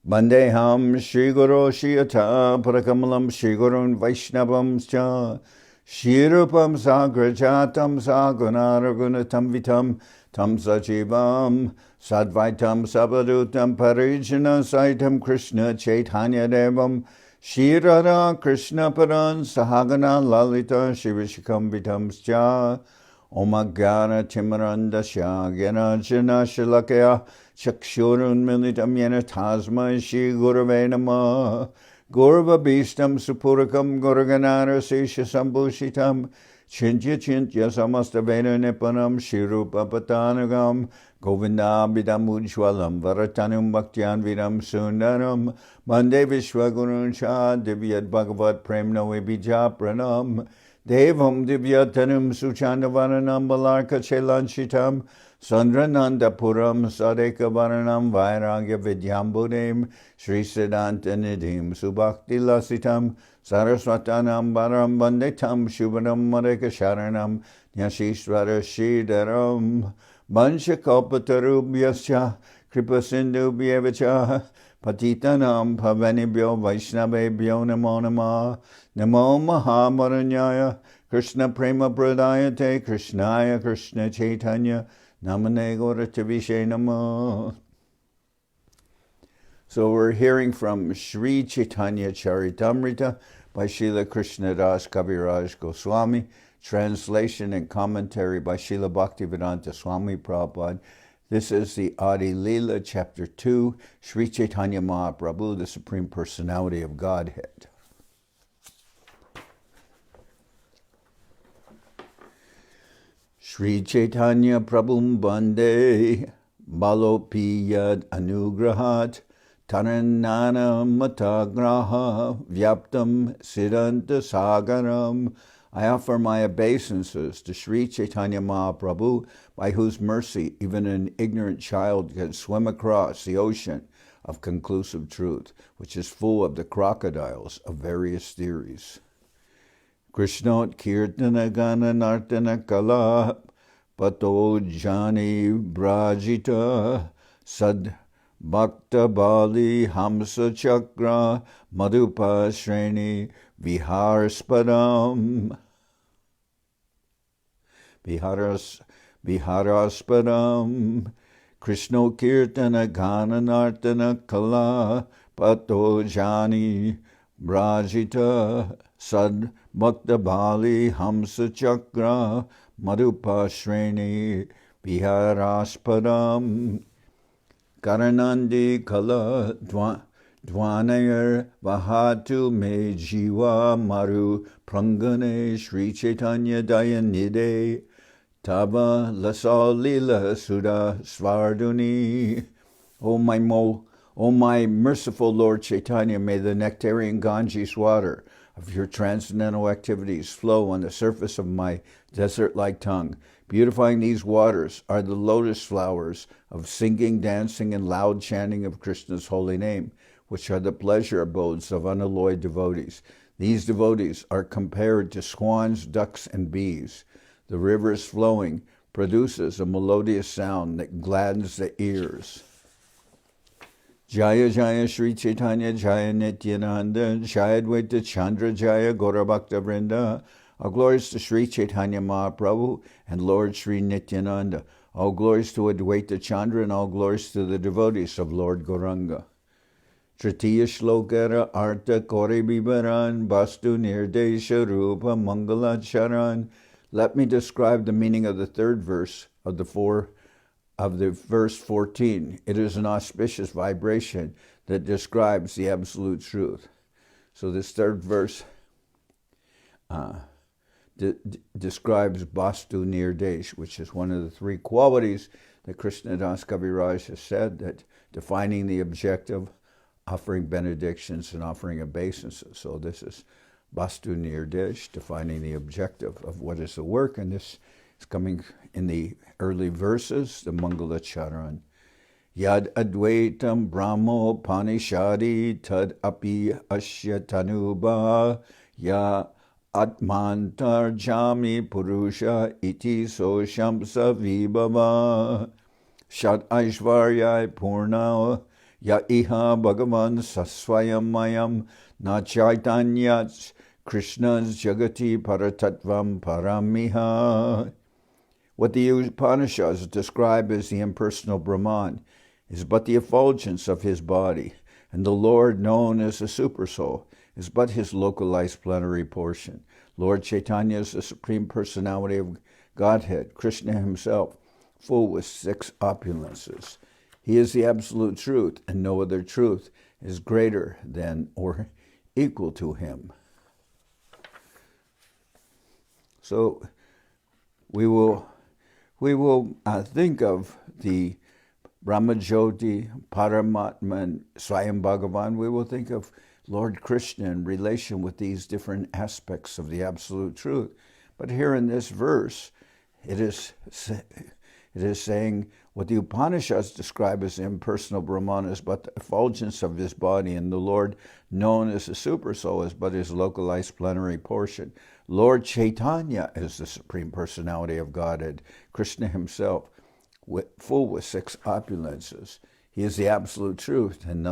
Bandeham Shri Guru Shiyata Parakamalam Shri Gurun Vaishnavam Cha Shirupam Sagrajatam Sagunaragunatam Vitam Tam Sajivam Sadvaitam Sabadutam Parijana Saitam Krishna Chaitanya Devam Shirara Krishna Paran Sahagana Lalita Shivishikam Vitam Sja Omagana Timarandasya Gyanajana Shilakaya Chakshurun Militam Yena Tasma Shri Gurave Namah Gurva Bhistam Supurakam Gurganara Sesha Sambhushitam Chintya Chintya Samastavena Nipanam Shirupa Patanagam Govinda Bidam Ujwalam Varatanum Bhaktyan Vidam Sundaram Mande Vishwagurun Cha Divyat Bhagavat Premna Vibija Pranam Devam Divyatanum Suchandavananam Balarka Chelanchitam Sandrananda Puram Sadeka Varanam Vairagya Vidyambudem Sri Siddhanta Nidhim Subhakti Lasitam Saraswatanam Baram Bandetam Shubhanam Madeka Sharanam Nyashishvara Shidaram Banshakapatarubhyascha Kripasindubhyevacha Patitanam Pavanibhyo Vaishnavebhyo Namo Namah Namo Mahamaranyaya Krishna Prema Pradayate Krishnaya Krishna Chaitanya Namane Gauratavishe Namah. So we're hearing from Sri Chaitanya Charitamrita by Srila Krishnadas Kaviraj Goswami, translation and commentary by Srila Bhaktivedanta Swami Prabhupada. This is the Adi-lila, Chapter 2, Sri Chaitanya Mahaprabhu, the Supreme Personality of Godhead. Sri Chaitanya Prabhum Bande Balopi Yad Anugrahat Taranana Matagraha Vyaptam Siddhanta Sagaram. I offer my obeisances to Sri Chaitanya Mahaprabhu, by whose mercy even an ignorant child can swim across the ocean of conclusive truth, which is full of the crocodiles of various theories. Krishnot Kirtana Gana Nartana Kala Pato Jani Brajita Sad Bhakta Bali Hamsa Chakra Madhupa Shreni Viharaspadam Viharaspadam Krishno Kirtana Gana Nartana Kala Pato Jani Brajita Sad Bhakta Bali Hamsa Chakra Madhupa Shreni Viharaspadam Karanandi Kala Dvanayar Vahatu Me Jiva Maru Prangane Sri Chaitanya Dayanide Tava Lasalila Sudha Svarduni. O my merciful Lord Chaitanya, may the nectarian Ganges water of your transcendental activities flow on the surface of my desert-like tongue. Beautifying these waters are the lotus flowers of singing, dancing, and loud chanting of Krishna's holy name, which are the pleasure abodes of unalloyed devotees. These devotees are compared to swans, ducks, and bees. The river's flowing produces a melodious sound that gladdens the ears. Jaya Jaya Sri Chaitanya Jaya Nityananda Jaya Dvaita Chandra Jaya Gaurabhakta Vrinda. All glories to Sri Chaitanya Mahaprabhu and Lord Sri Nityananda. All glories to Advaita Chandra and all glories to the devotees of Lord Gauranga. Tritiya Shlokara Artha Kori Bibaran Bastu Nirdesha Rupa Mangalacharan. Let me describe the meaning of the third verse of the verse 14. It is an auspicious vibration that describes the absolute truth. So this third verse describes Bastu Nirdesh, which is one of the three qualities that Krishnadas Kaviraj has said, that defining the objective, offering benedictions, and offering obeisances. So this is Bastu Nirdesh, defining the objective of what is the work, and this is coming in the early verses, the Mangala Charan. Yad Advaitam Brahmo Panishadi Tad Api Asya Tanuba Ya Atmantar Jami Purusha Iti Soshamsa Vibhava Shat Aishvaryai Purna Ya iha Bhagavan sasvayam mayam na Chaitanya Krishna's jagati paratatvam paramiha. What the Upanishads describe as the impersonal Brahman is but the effulgence of his body, and the Lord, known as the Supersoul, is but his localized plenary portion. Lord Chaitanya is the Supreme Personality of Godhead, Krishna Himself, full with 6 opulences. He is the absolute truth, and no other truth is greater than or equal to him. So we will think of the Brahmajyoti, Paramatma, and Svayam Bhagavan. We will think of Lord Krishna in relation with these different aspects of the absolute truth. But here in this verse, it is saying what the Upanishads describe as the impersonal Brahman is but the effulgence of his body, and the Lord, known as the Supersoul, is but his localized plenary portion. Lord Chaitanya is the Supreme Personality of Godhead, Krishna Himself, full with 6 opulences. He is the absolute truth, and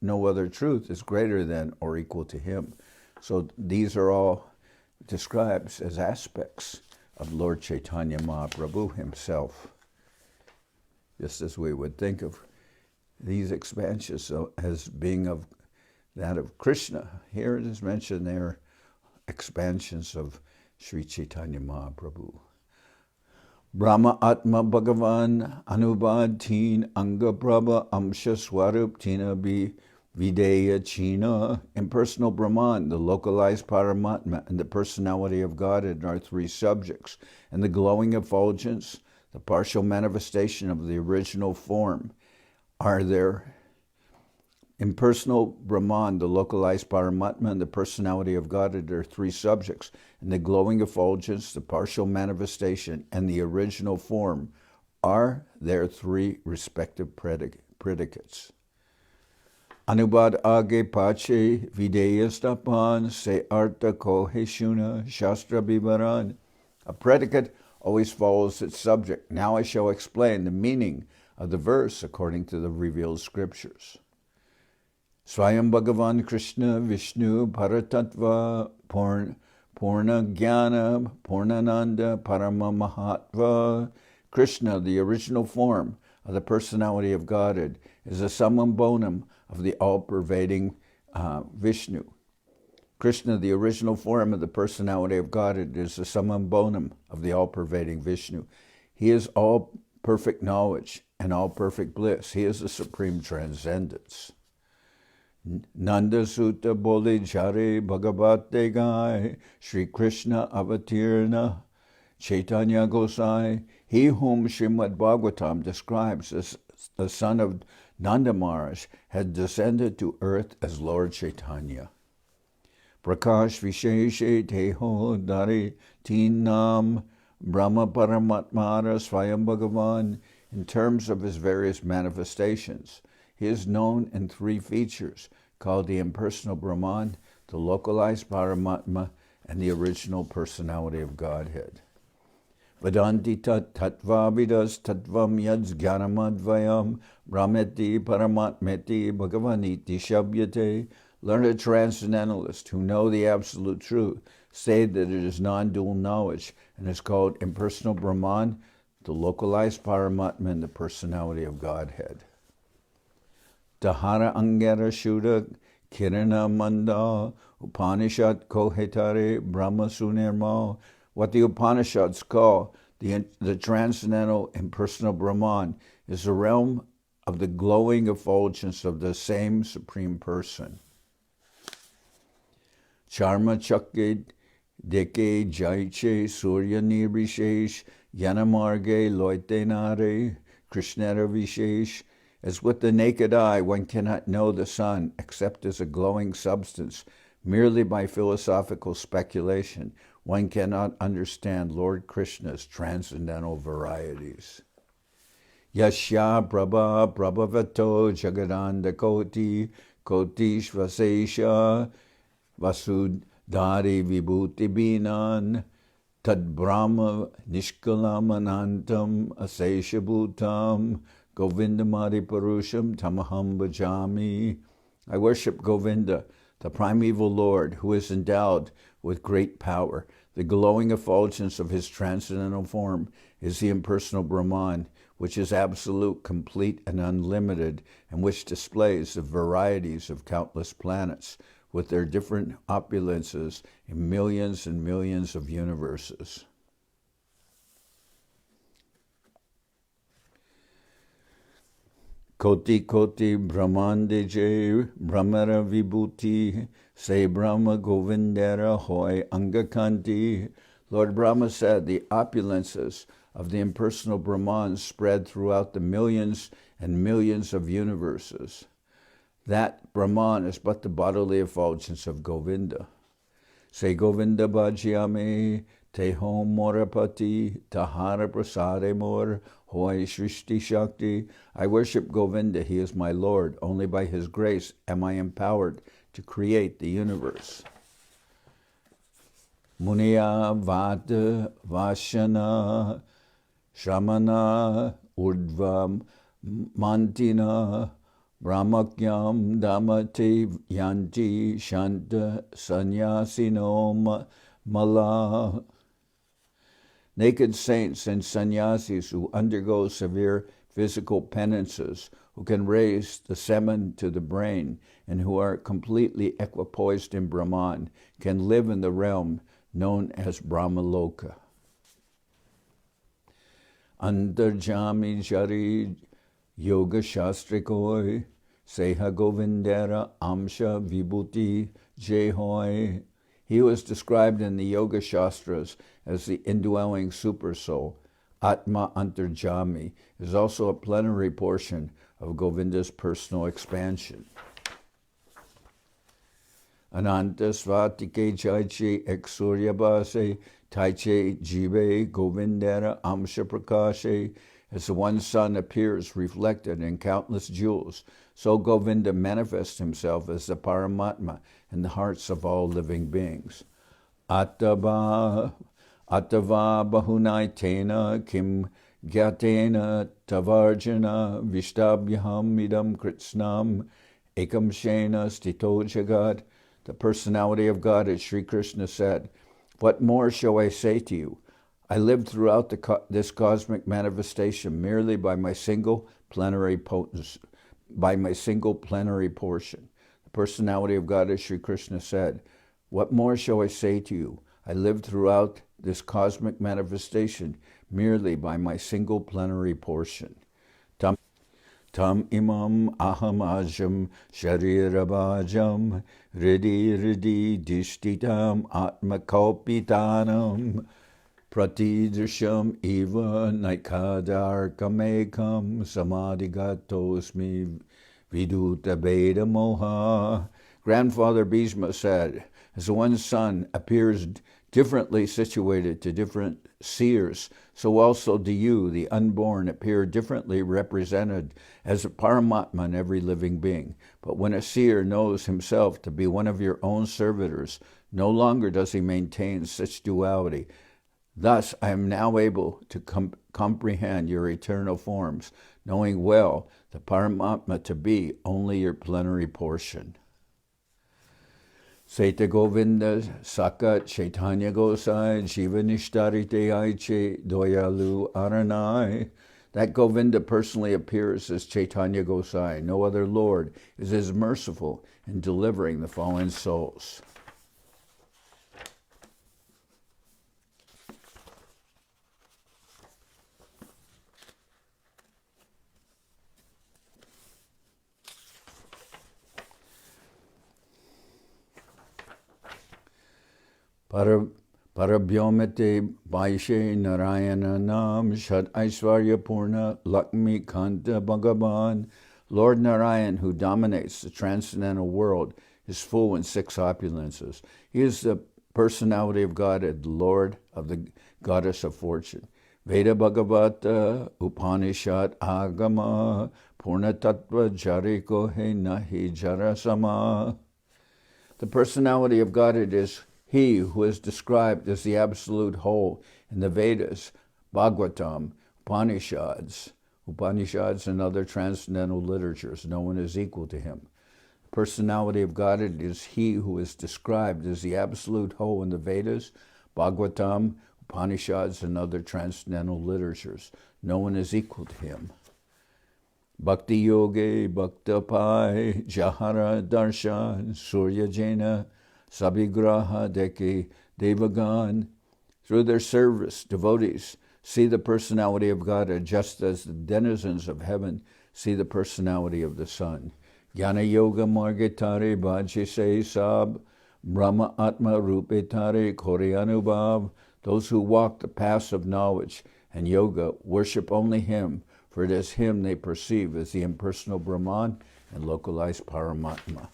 no other truth is greater than or equal to him. So these are all described as aspects of Lord Chaitanya Mahaprabhu himself. Just as we would think of these expansions as being of that of Krishna. Here it is mentioned they are expansions of Sri Chaitanya Mahaprabhu. Brahma Atma Bhagavan Anubad Teen Anga Prabha Amsha Swarup Tina Videya China. Impersonal Brahman, the localized Paramatma, and the personality of Godhead are 3 subjects, and the glowing effulgence, the partial manifestation of the original form, are there. Impersonal Brahman, the localized Paramatma, and the personality of Godhead are 3 subjects, and the glowing effulgence, the partial manifestation, and the original form are their 3 respective predicates. Anubad age pache videya stapan se artha koheshuna shastra bivaran. A predicate always follows its subject. Now I shall explain the meaning of the verse according to the revealed scriptures. Svayam Bhagavan Krishna Vishnu Paratattva Purna Jnana Purnananda Parama Mahatva. Krishna, the original form of the personality of Godhead, is the summum bonum of the all-pervading Vishnu. Krishna, the original form of the personality of Godhead, is the summum bonum of the all-pervading Vishnu. He is all perfect knowledge and all perfect bliss. He is the supreme transcendence. Nanda Sutta Bole Jare Bhagavate Gai Sri Krishna Avatirna Chaitanya Gosai. He whom Srimad Bhagavatam describes as the son of Nanda Maharaj had descended to earth as Lord Chaitanya. Prakash Visheshe Teho Dari Tinam Brahma Paramatmara Svayam Bhagavan. In terms of his various manifestations, he is known in 3 features, called the impersonal Brahman, the localized Paramatma, and the original personality of Godhead. Vedanti tattva vidas tattvam yads gyanamadvayam brahmeti paramatmeti bhagavaniti shabhyate. Learned transcendentalists who know the absolute truth say that it is non-dual knowledge and is called impersonal Brahman, the localized Paramatma, and the personality of Godhead. Tahara Angara Shuddha Kirana Manda Upanishad Kohetare Brahma Sunirma. What the Upanishads call the transcendental impersonal Brahman is the realm of the glowing effulgence of the same Supreme Person. Charma Chakke Deke Jaiche Surya Nirvishesh Yanamarge Loitenare Krishnara Vishesh. As with the naked eye, one cannot know the sun except as a glowing substance. Merely by philosophical speculation, one cannot understand Lord Krishna's transcendental varieties. Yasya Prabha Prabhavato Jagadanda Koti Kotish Vasesha Vasudhari Vibhuti Binan Tad Brahma Nishkalamanantam Asesha Bhutam Govindamadi Purusham Tamaham Bhajami. I worship Govinda, the primeval Lord, who is endowed with great power. The glowing effulgence of his transcendental form is the impersonal Brahman, which is absolute, complete, and unlimited, and which displays the varieties of countless planets with their different opulences in millions and millions of universes. Koti Koti Brahmande Jay Brahmara Vibhuti Se Brahma Govindera Hoy Angakanti. Lord Brahma said the opulences of the impersonal Brahman spread throughout the millions and millions of universes. That Brahman is but the bodily effulgence of Govinda. Se Govinda Bhajyame Teho Morapati Tahara Prasade Mor Hoy Shrishti Shakti. I worship Govinda, he is my Lord. Only by his grace am I empowered to create the universe. Muniya Vata Vashana Shramana Urdvam Mantina Brahmakyam Damate Yanti Shanta Sannyasino Mala. Naked saints and sannyasis who undergo severe physical penances, who can raise the semen to the brain, and who are completely equipoised in Brahman, can live in the realm known as Brahmaloka. Antarjami Jari Yoga Shastrikoi Seha Govindera Amsha Vibhuti Jehoy. He was described in the Yoga Shastras as the indwelling supersoul. Atma Antarjami is also a plenary portion of Govinda's personal expansion. Ananta Svatike Chaiche Exuryabhase Taiche Jive Govindera Amsha Prakashe. As the one sun appears reflected in countless jewels, so Govinda manifests himself as the Paramatma in the hearts of all living beings. Atava Bahunaitena Kim Gyatena Tavarjana Vishtabhyam Idam Kritsnam Ekam Shena Stito Jagat. The personality of God, as Sri Krishna said, what more shall I say to you? I lived throughout this cosmic manifestation merely by my single plenary portion. The personality of God, as Sri Krishna said, what more shall I say to you? I lived throughout this cosmic manifestation merely by my single plenary portion. Tam imam aham ajam sharirabhajam ridi dishtitam atmakalpitanam Pratidrisham eva naikadar kamekam samadhigatosmi viduta beta moha. Grandfather Bhishma said, as the one sun appears differently situated to different seers, so also do you, the unborn, appear differently represented as a Paramatma in every living being. But when a seer knows himself to be one of your own servitors, no longer does he maintain such duality. Thus, I am now able to comprehend your eternal forms, knowing well the Paramatma to be only your plenary portion. Seta Govinda Saka Chaitanya Gosai Jiva Nishtarite Aiche Doyalu Aranai. That Govinda personally appears as Chaitanya Gosai. No other Lord is as merciful in delivering the fallen souls. Parabhyomete Vaishe Narayana Nam Shat Aishvarya Purna Lakmi Kanta Bhagavan. Lord Narayan, who dominates the transcendental world, is full in 6 opulences. He is the personality of God and the Lord of the goddess of fortune. Veda Bhagavata Upanishad Agama Purna Tattva Jariko He Nahi Jarasama. The personality of Godhead is He who is described as the absolute whole in the Vedas, Bhagavatam, Upanishads, Upanishads and other transcendental literatures. No one is equal to him. The personality of Godhead is he who is described as the absolute whole in the Vedas, Bhagavatam, Upanishads, and other transcendental literatures. No one is equal to him. Bhakti Yoge, Bhakta Pai, Jahara Darshan, Surya Jena, Sabigraha Deki, Devagan. Through their service, devotees see the personality of God, just as the denizens of heaven see the personality of the sun. Jnana Yoga Margitare Bhajise Sab, Brahma Atma Rupetare Koryanubhav. Those who walk the paths of knowledge and yoga worship only him, for it is him they perceive as the impersonal Brahman and localized Paramatma.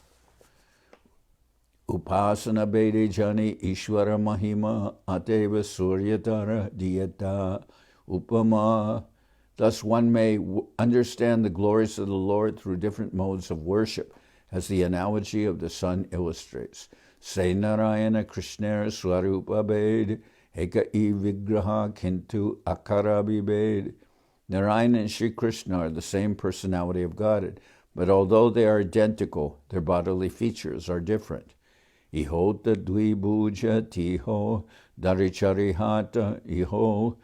Upasana Bede Jani Ishvara Mahima Ateva Suryatara Diyata Upama. Thus one may understand the glories of the Lord through different modes of worship, as the analogy of the sun illustrates. Say Narayana Krishna Swarupa Bed Eka I Vigraha Kintu Akarabi Bed. Narayan and Sri Krishna are the same personality of Godhead, but although they are identical, their bodily features are different. Iho tadvibuja tiho daricharihata iho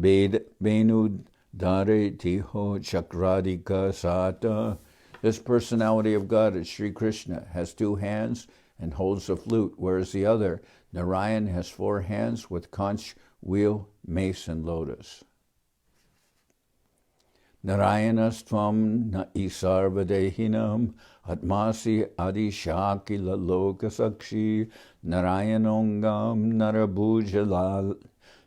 benu dare tiho chakradika sata. This personality of God, Sri Krishna, has 2 hands and holds a flute, whereas the other, Narayan, has 4 hands with conch, wheel, mace, and lotus. Narayanastvam na isarvadehinam atmasi adi shakila lokasakshi narayanongam narabuja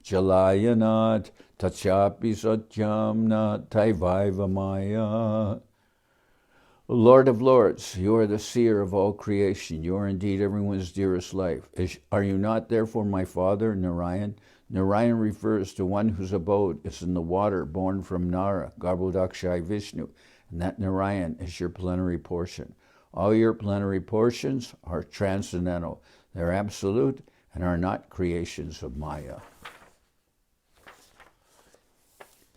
jalayanat tachapi satyam na taivaiva maya. Lord of Lords, you are the seer of all creation. You are indeed everyone's dearest life. Are you not therefore my father, Narayan? Narayan refers to one whose abode is in the water born from Nara, Garbhodakshai Vishnu, and that Narayan is your plenary portion. All your plenary portions are transcendental. They're absolute and are not creations of Maya.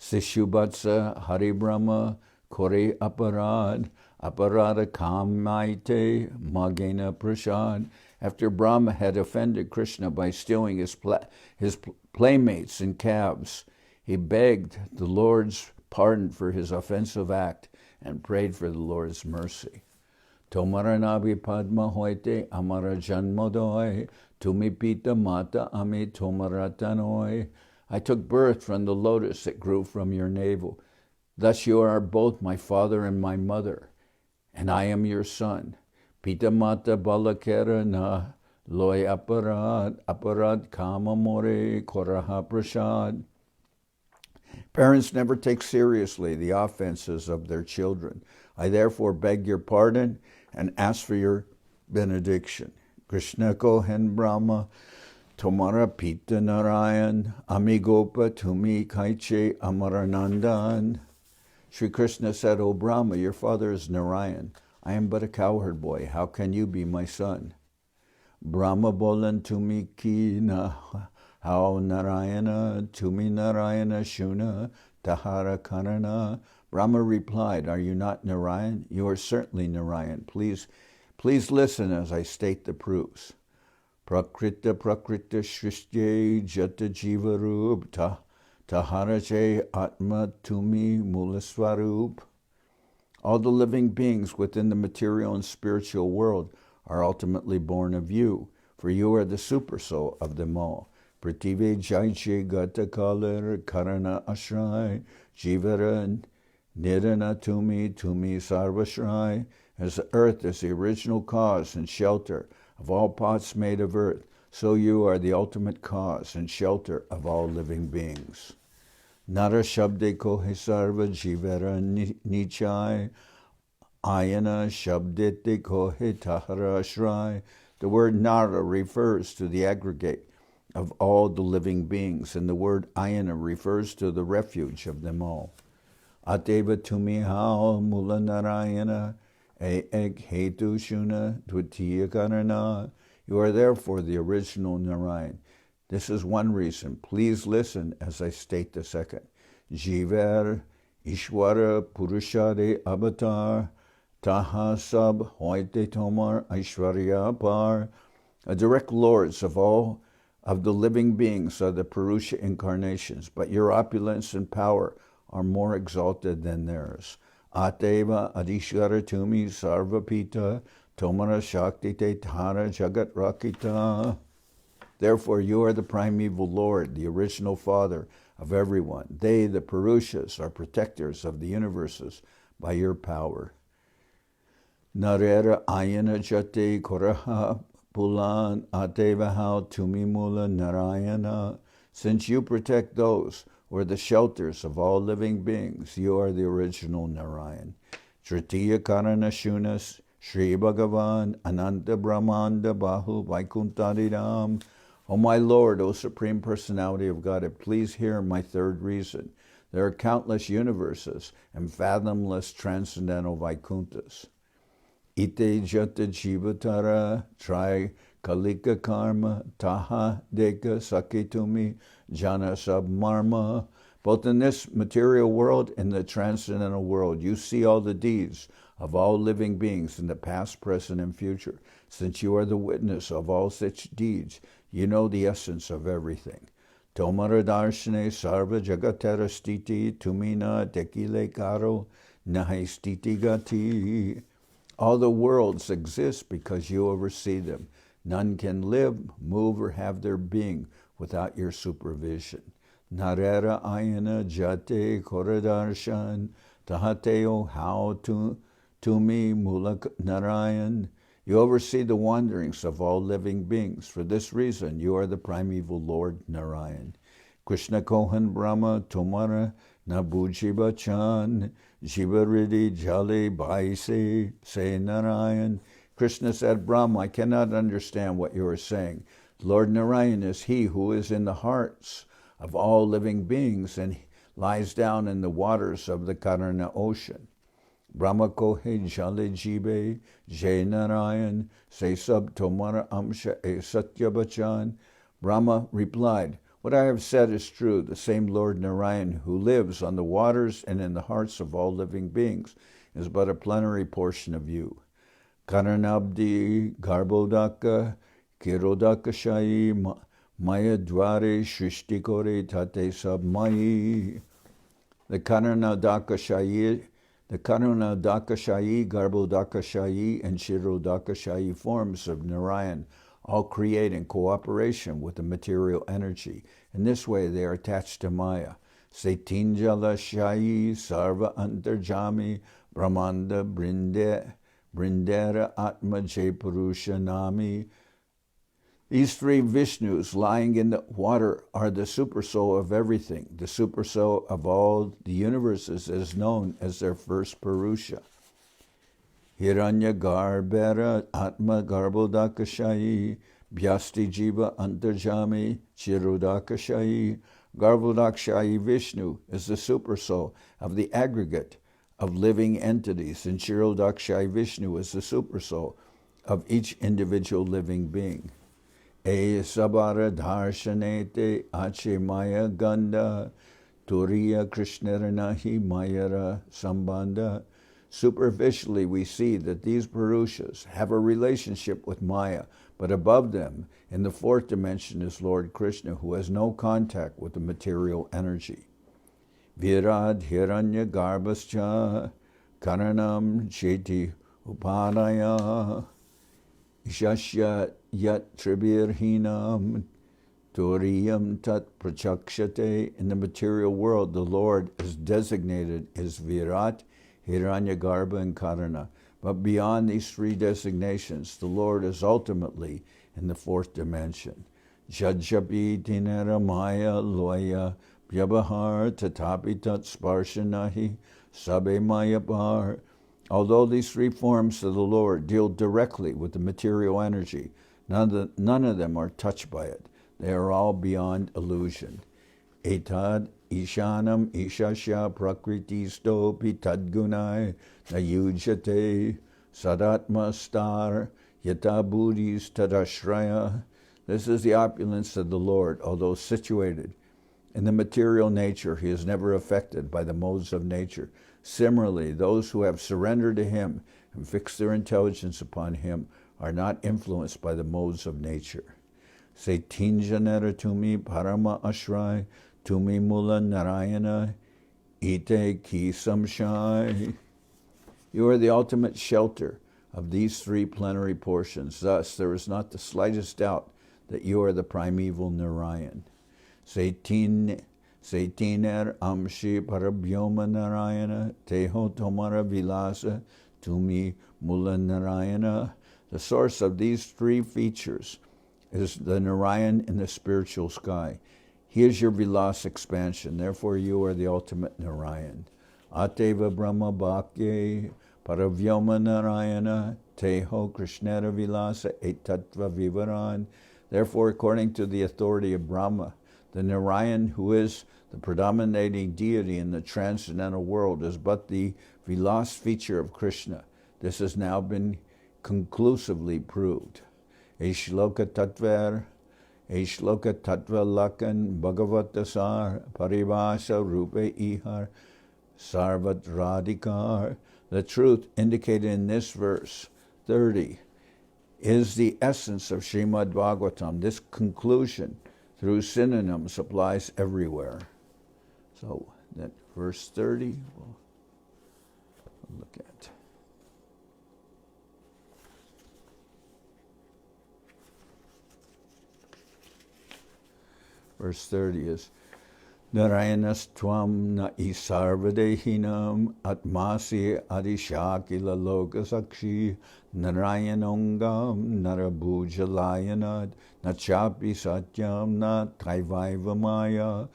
Sishubatsa Hari Brahma Kore Aparad Aparada Kamaite Magena Prasad. After Brahma had offended Krishna by stealing his playmates and calves, he begged the Lord's pardon for his offensive act and prayed for the Lord's mercy. Tomaranabi Padma Hoite Amara Janmodoi Tumipita Mata Ami Tomaratanoi. I took birth from the lotus that grew from your navel. Thus you are both my father and my mother, and I am your son. Pita Mata Balakera na Loy Aparad Kama More Koraha Prasad. Parents never take seriously the offenses of their children. I therefore beg your pardon and ask for your benediction. Krishna Kohen Brahma Tomara Pita Narayan Amigopa Tumi Kaiche Amaranandan. Sri Krishna said, O Brahma, your father is Narayan. I am but a cowherd boy. How can you be my son? Brahma bolan tumi ki na how Narayana tumi Narayana shuna tahara karana. Brahma replied, are you not Narayan? You are certainly Narayan. Please listen as I state the proofs. Prakrita shristye jata jivarup taharache atma tumi mulaswarup. All the living beings within the material and spiritual world are ultimately born of you, for you are the supersoul of them all. Prative jaiche gata kalar karana ashrai jivara nirana tumi sarvashrai. As the earth is the original cause and shelter of all pots made of earth, so you are the ultimate cause and shelter of all living beings. Nara shabde kohe sarva jivara nichai ayana shabdete kohe tahara ashrai. The word Nara refers to the aggregate of all the living beings, and the word ayana refers to the refuge of them all. Ateva tumihao mula narayana ek hetu shuna dvitiya karana. You are therefore the original Narayan. This is one reason. Please listen as I state the second. Jiver Ishwara Purushade Avatar, Taha Sab Hoite Tomar Aishwarya Par. Direct lords of all of the living beings are the Purusha incarnations, but your opulence and power are more exalted than theirs. Ateva Adishwara Tumi Sarvapita Tomara Shakti Te Tara Jagat Rakita. Therefore you are the primeval Lord, the original Father of everyone. They, the Purushas, are protectors of the universes by your power. Narera Ayana Jate Koraha Pulan Atevahal Tumimula Narayana. Since you protect those who are the shelters of all living beings, you are the original Narayan. Tritiya Karana Shunas Sri Bhagavan Ananta Brahmanda Bahu Vaikuntadidam. O my Lord, O Supreme Personality of Godhead, please hear my third reason. There are countless universes and fathomless transcendental Vaikuntas. Ite jata jivatara tri kalika karma taha deka sakitumi jana sabmarma. Both in this material world and the transcendental world, you see all the deeds of all living beings in the past, present, and future. Since you are the witness of all such deeds, you know the essence of everything. Tomara darshane sarva jagatara stiti tumina dekile karo nahi stiti gati. All the worlds exist because you oversee them. None can live, move, or have their being without your supervision. Narera ayana jate koradarshan tahateo how to me mulak Narayan. You oversee the wanderings of all living beings. For this reason, you are the primeval Lord Narayan. Krishna Kohan Brahma Tomara Nabujiba Chan Jivaridi Jali Baise Say Narayan. Krishna said, Brahma, I cannot understand what you are saying. Lord Narayan is he who is in the hearts of all living beings and lies down in the waters of the Karana ocean. Brahma Kohe Jale Jibe Jai Narayan Say Sab Tomara Amsha E Satya Bachan. Brahma replied, what I have said is true. The same Lord Narayan who lives on the waters and in the hearts of all living beings is but a plenary portion of you. Karanabdi Garbodaka Kirodaka Shai Maya Dware Shrishtikore Tate Sab Mayi. The Karanadaka Shai, Garbhodaka Shai, and Shirodaka Shai forms of Narayan all create in cooperation with the material energy. In this way, they are attached to Maya. Setinjala Shai, Sarva Antarjami, Brahmanda Brindera Atma Jepurusha Nami. These three Vishnus lying in the water are the supersoul of everything. The supersoul of all the universes is known as their first Purusha. Hiranya Garbera Atma Garbhodakashai Bhyasti Jiva Antarjami Chirudakashai. Garbhodakashai Vishnu is the supersoul of the aggregate of living entities, and Chirudakashai Vishnu is the supersoul of each individual living being. E Sabara Dharshanete Ache Maya Ganda Turiya Krishnaranahi Mayara Sambandha. Superficially, we see that these Purushas have a relationship with Maya, but above them, in the fourth dimension, is Lord Krishna, who has no contact with the material energy. Virad Hiranya Garbhascha Karanam Cheti Upadaya Ishashya Yat Tribirhinam Turiyam Tat Prachakshate. In the material world, the Lord is designated as Virat, Hiranyagarbha, and Karana. But beyond these three designations, the Lord is ultimately in the fourth dimension. Jajapi Dinara Maya Loya Vyabhar Tatapi Tat Sparshanahi Sabe Maya Bar. Although these three forms of the Lord deal directly with the material energy, none of them are touched by it. They are all beyond illusion. Etad Ishanam Ishasya Prakriti Stopi Tadgunai Nayujate Sadatma Star Yata Buddhis Tadashraya. This is the opulence of the Lord, although situated In the material nature, he is never affected by the modes of nature. Similarly, those who have surrendered to him and fixed their intelligence upon him are not influenced by the modes of nature. Say Tinjanera Tumi Parama Ashray Tumi Mula Narayana Ite Ki Samshai. You are the ultimate shelter of these three plenary portions. Thus, there is not the slightest doubt that you are the primeval Narayan. Saitiner Amshi Parabhyoma Narayana Teho Tomara Vilasa Tumi Mula Narayana. The source of these three features is the Narayan in the spiritual sky. He is your Vilas expansion, therefore you are the ultimate Narayan. Ateva Brahma Bhakye Paravyoma Narayana Teho Krishnara Vilasa Etattva Vivaran. Therefore, according to the authority of Brahma, the Narayan, who is the predominating deity in the transcendental world, is but the Vilas feature of Krishna. This has now been conclusively proved. Shloka Tattva Lakan Bhagavatasar Parivasa Rupe Ihar Sarvat Radhikar. The truth indicated in this verse 30 is the essence of Srimad Bhagavatam. This conclusion through synonyms applies everywhere. So that verse 30, we'll look at. Verse 30 is Narayanas Tvam na isarvadehinam atmasi adishakila lokasakshi Narayanongam narabhujalayanad nachapi satyam na taivaiva maya.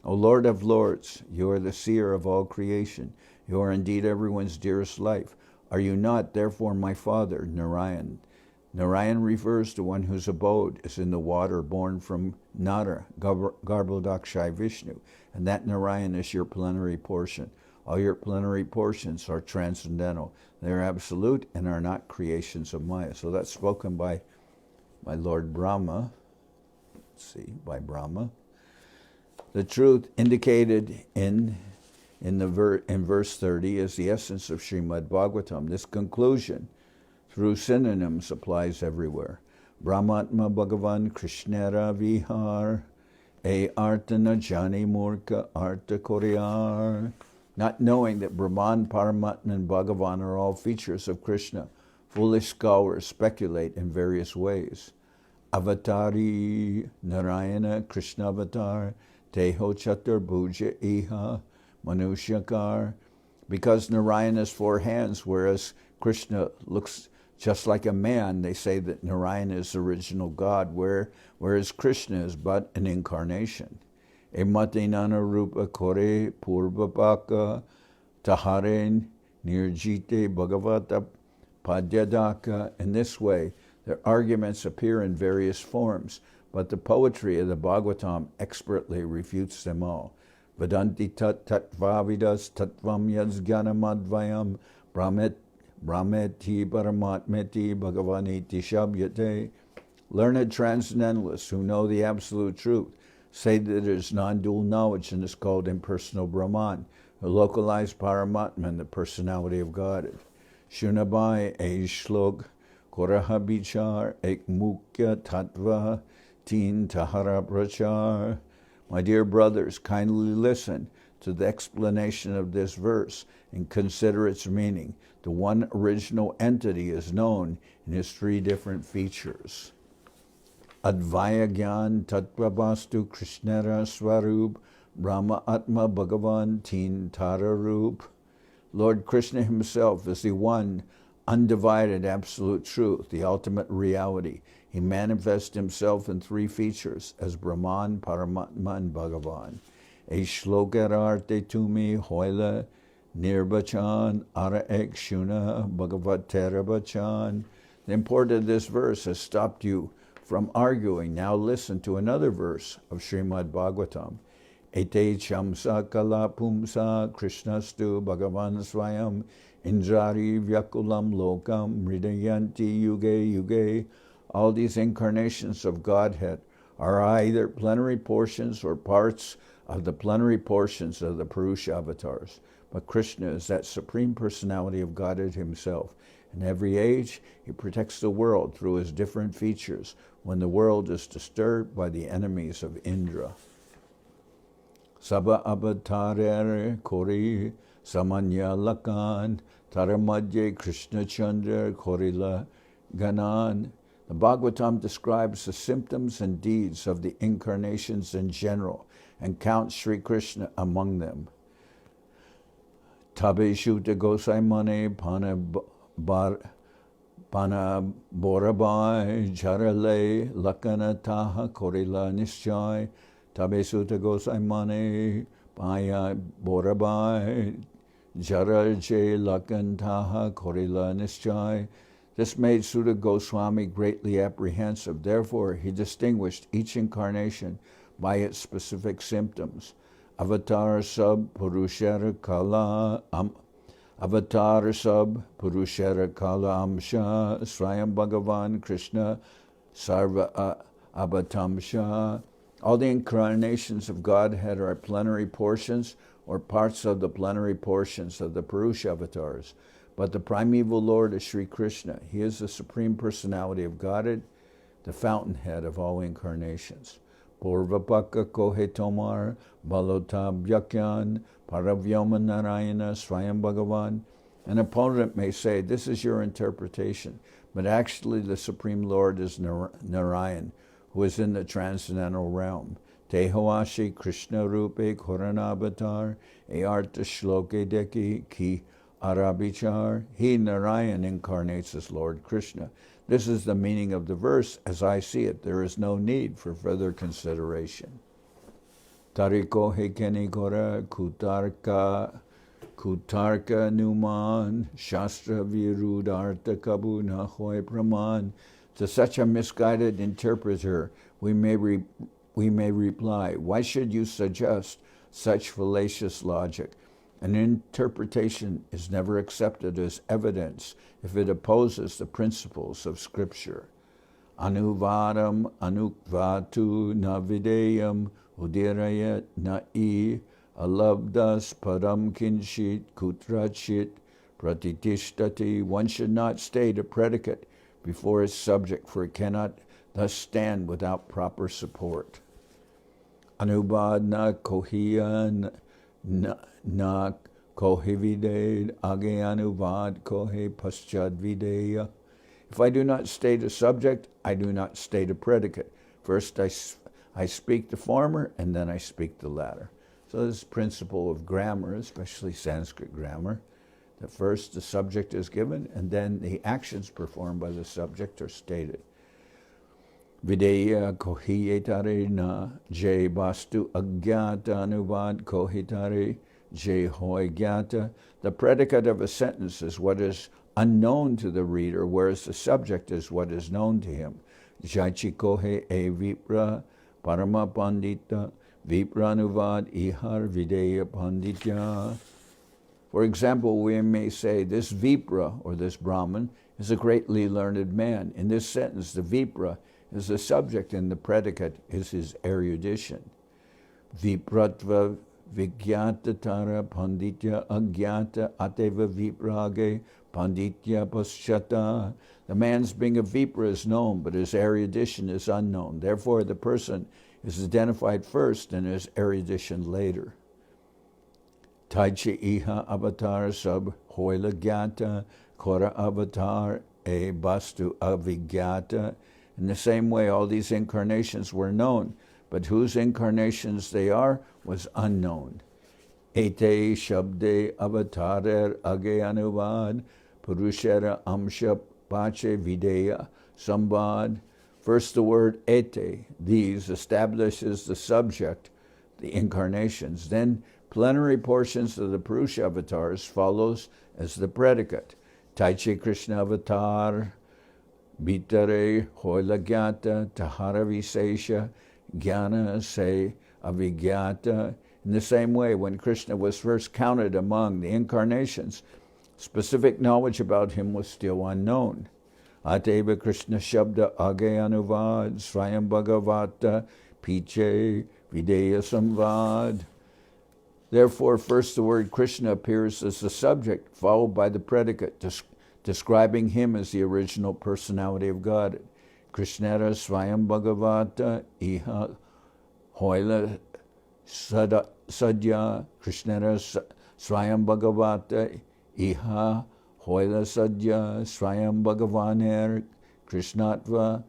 O Lord of Lords, you are the seer of all creation. You are indeed everyone's dearest life. Are you not, therefore, my father, Narayan? Narayan refers to one whose abode is in the water born from Nara, Garbhodakshai Vishnu, and that Narayan is your plenary portion. All your plenary portions are transcendental. They are absolute and are not creations of Maya. So that's spoken by Lord Brahma. Let's see, by Brahma. The truth indicated in verse 30 is the essence of Srimad Bhagavatam. This conclusion through synonyms applies everywhere. Paramatma Bhagavan Krishnara Vihar Artana Jani Murka Arta Koryar. Not knowing that Brahman, Paramatma, and Bhagavan are all features of Krishna, foolish scholars speculate in various ways. Avatari Narayana Krishna Avatar Teho Chatur Bhuja Iha Manushakar. Because Narayan has four hands, whereas Krishna looks just like a man, they say that Narayan is the original God, whereas Krishna is but an incarnation. Ematinana rupa kore purvapaka taharen nirjite bhagavata padyadaka. In this way, their arguments appear in various forms, but the poetry of the Bhagavatam expertly refutes them all. Vedanti tat tatvavidas tatvam yadzganamadvayam brahmeti paramatmeti bhagavaniti shabhyate. Learned transcendentalists who know the absolute truth say that it is non-dual knowledge and is called impersonal Brahman, who localized Paramatma in the personality of Godhead. Shunabai e shlok koraha bichar ek mukya tattva tin tahara prachar. My dear brothers, kindly listen to the explanation of this verse and consider its meaning. The one original entity is known in his three different features. Advaya Gyan Tattvavastu Krishnara Swarup Brahma Atma Bhagavan Tin Tararup. Lord Krishna himself is the one undivided absolute truth, the ultimate reality. He manifests himself in three features as Brahman, Paramatma, and Bhagavan. A shlokararte tumi hoila nirbachan ara ek shuna bhagavatera. The import of this verse has stopped you from arguing. Now listen to another verse of Srimad Bhagavatam. Ete chamsa kala pumsa krishnastu bhagavan svayam indrari vyakulam lokam mridayanti yuge yuge. All these incarnations of Godhead are either plenary portions or parts of the plenary portions of the Purusha avatars. But Krishna is that Supreme Personality of Godhead Himself. In every age, He protects the world through His different features when the world is disturbed by the enemies of Indra. Sabha avatare kori samanya lakan taramadye Krishna Chandra korila ganan. The Bhagavatam describes the symptoms and deeds of the incarnations in general and counts Sri Krishna among them. Tabe Shuta Gosaimane Pana Borabai Jarale Lakana Taha Korila Nishchai Tabe Sutta Gosaimane Paya Borabai Jaralje Lakan Taha Korila Nishchai. This made Sutta Goswami greatly apprehensive. Therefore, he distinguished each incarnation by its specific symptoms. Avatar Sub Purushara Kala Avatar Sub Purushara Kala Amsha Svayam Bhagavan Krishna Sarva Abatamsha. All the incarnations of Godhead are plenary portions or parts of the plenary portions of the Purusha avatars. But the primeval Lord is Sri Krishna. He is the Supreme Personality of Godhead, the fountainhead of all incarnations. Purvapaka Kohe Tomar, Balota Bhyakyan, Paravyoma Narayana, Svayam Bhagavan. An opponent may say, this is your interpretation, but actually the Supreme Lord is Narayan, who is in the transcendental realm. Tehoashi Krishna Rupe Koranavatar, Eartha Shloke Deki Ki Arabichar. He, Narayan, incarnates as Lord Krishna. This is the meaning of the verse. As I see it, there is no need for further consideration. Tariko Hekeni Kora Kutarka Numan Shastra Virudartha Kabu Nahoy Praman. To such a misguided interpreter, we may reply, why should you suggest such fallacious logic? An interpretation is never accepted as evidence if it opposes the principles of Scripture. Anuvadam anukvatu na videyam udirayat na'i alabdas padam kinshit kutrachit pratitishtati. One should not state a predicate before its subject, for it cannot thus stand without proper support. Anubad na kohiya na kohivide age anuvad kohe paschad videya. If I do not state a subject, I do not state a predicate. First I speak the former, and then I speak the latter. So this principle of grammar, especially Sanskrit grammar, that first the subject is given, and then the actions performed by the subject are stated. Videya kohiyetare na jay bastu agyata anuvad kohitare jay hoy gyata. The predicate of a sentence is what is unknown to the reader, whereas the subject is what is known to him. Jaichi kohe e vipra parama pandita vipra anuvad ihar videya panditya. For example, we may say, this Vipra, or this Brahman, is a greatly learned man. In this sentence, the Vipra is the subject and the predicate is his erudition. Vipratva vigyata tara panditya agyata ateva viprage panditya paschata. The man's being a Vipra is known, but his erudition is unknown. Therefore, the person is identified first and his erudition later. Taichi iha avatar sub hoila gyata kora avatar e bastu avigyata. In the same way, all these incarnations were known, but whose incarnations they are was unknown. Ete shabde avatarer age anuvad purushera amsha pache videya sambad. First the word ete, these, establishes the subject, the incarnations. Then plenary portions of the Purusha avatars follows as the predicate. Taichi Krishna avatar, bitare hoilagyata, tahara visesha, jnana se avigyata. In the same way, when Krishna was first counted among the incarnations, specific knowledge about him was still unknown. Ateva Krishna Shabda Age Anuvad Svayam Bhagavata Piche videya samvad. Therefore, first the word Krishna appears as the subject, followed by the predicate, describing him as the original personality of God. Krishnadas Svayam Bhagavata iha hoila sadya. Krishnadas Svayam Bhagavata iha hoila sadya. Svayam Bhagavaner Krishnatva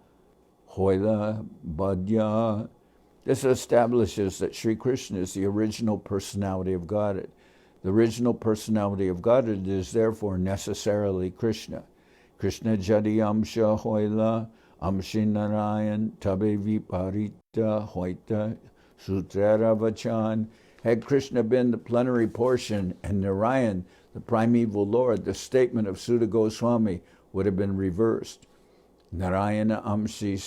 hoila badya. This establishes that Sri Krishna is the original personality of Godhead. The original personality of Godhead is therefore necessarily Krishna. Krishna jadi amsha hoila amshi Narayan tabe viparita hoita sutrara vachan. Had Krishna been the plenary portion and Narayan the primeval Lord, the statement of Sutta Goswami would have been reversed. Narayana amshi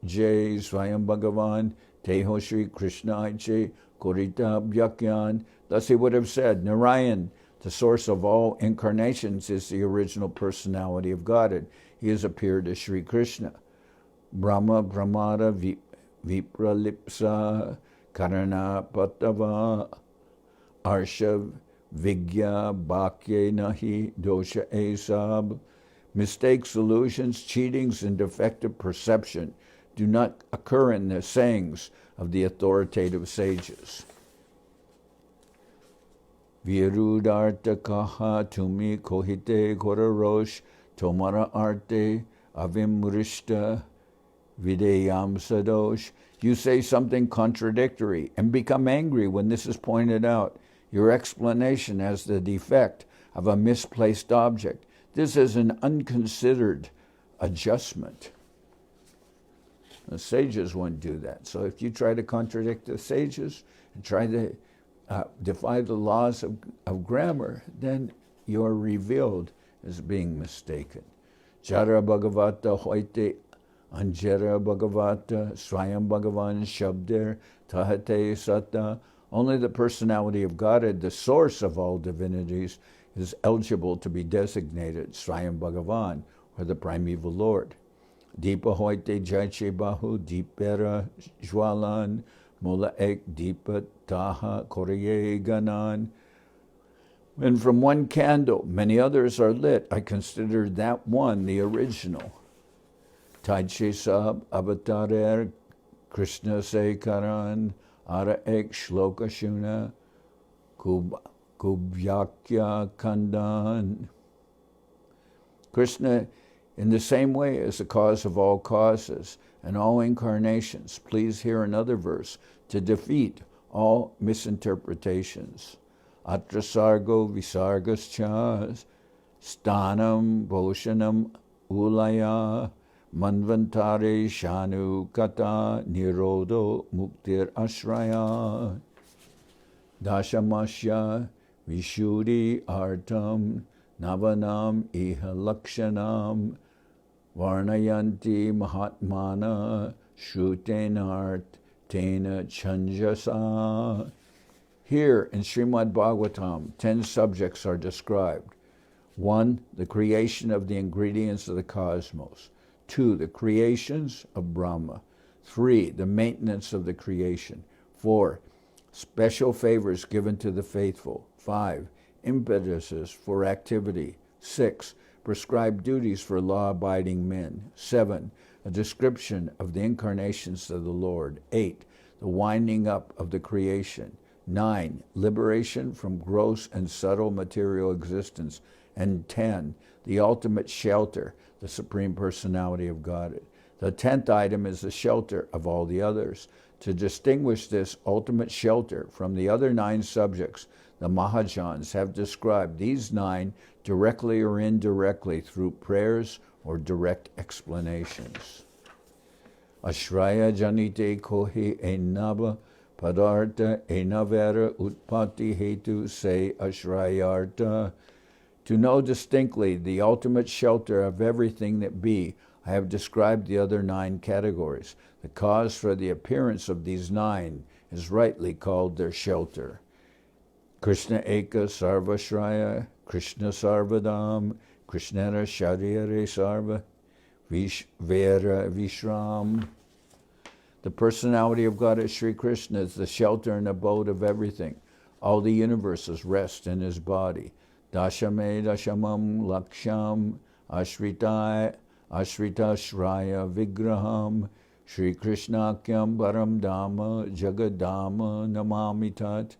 jay Svayam Bhagavan Teho Shri Krishna Aiche Korita Bhyakyan. Thus he would have said, Narayan, the source of all incarnations, is the original personality of Godhead. He has appeared as Sri Krishna. Brahma Brahmada Vipralipsa Karana Patava Arshav Vigya Bhakye Nahi Dosha Esab. Mistakes, illusions, cheatings, and defective perception do not occur in the sayings of the authoritative sages. Virudarta kaha tumi kohite korarosh tomara arte avimrishta videyam sadosh. You say something contradictory and become angry when this is pointed out. Your explanation has the defect of a misplaced object. This is an unconsidered adjustment. The sages wouldn't do that. So if you try to contradict the sages and try to defy the laws of grammar, then you're revealed as being mistaken. Jara Bhagavata hoite Anjara Bhagavata Svayam Bhagavan Shabder Tahate Sata. Only the personality of Godhead, the source of all divinities, is eligible to be designated Svayam Bhagavan, or the primeval Lord. Deepa hoite jaiche bahu deepera jwalan mula ek deepa taha korye ganan. When from one candle many others are lit, I consider that one the original. Taiche sab avatarer Krishna se karan ara ek shloka shuna kubhyakya kandan. Krishna, in the same way as the cause of all causes and all incarnations, please hear another verse to defeat all misinterpretations. Atra sargo visargascha stanam bhoshanam ulaya manvantare shanu kata nirodo muktir ashraya dashamasya vishuddhi artam navanam iha lakshanam varnayanti mahatmana shrutenart tena chanjasa. Here in Srimad Bhagavatam, 10 subjects are described. 1, the creation of the ingredients of the cosmos. 2, the creations of Brahma. 3, the maintenance of the creation. 4, special favors given to the faithful. 5, impetuses for activity. 6, prescribed duties for law-abiding men. 7, a description of the incarnations of the Lord. 8, the winding up of the creation. 9, liberation from gross and subtle material existence. And 10, the ultimate shelter, the Supreme Personality of Godhead. The 10th item is the shelter of all the others. To distinguish this ultimate shelter from the other 9 subjects, the Mahajans have described these 9 directly or indirectly through prayers or direct explanations. Ashraya janite kohi enaba padartha enavera utpatti hetu se ashrayartha. To know distinctly the ultimate shelter of everything that be, I have described the other 9 categories. The cause for the appearance of these 9 is rightly called their shelter. Krishna Eka Sarvashraya, Krishna Sarvadam, Krishnara Sharyare Sarva, Vera Vishram. The personality of God as Sri Krishna is the shelter and abode of everything. All the universes rest in his body. Dashame dashamam laksham ashritashraya vigraham Shri Krishnakyam param dhamma jagadama namamitat.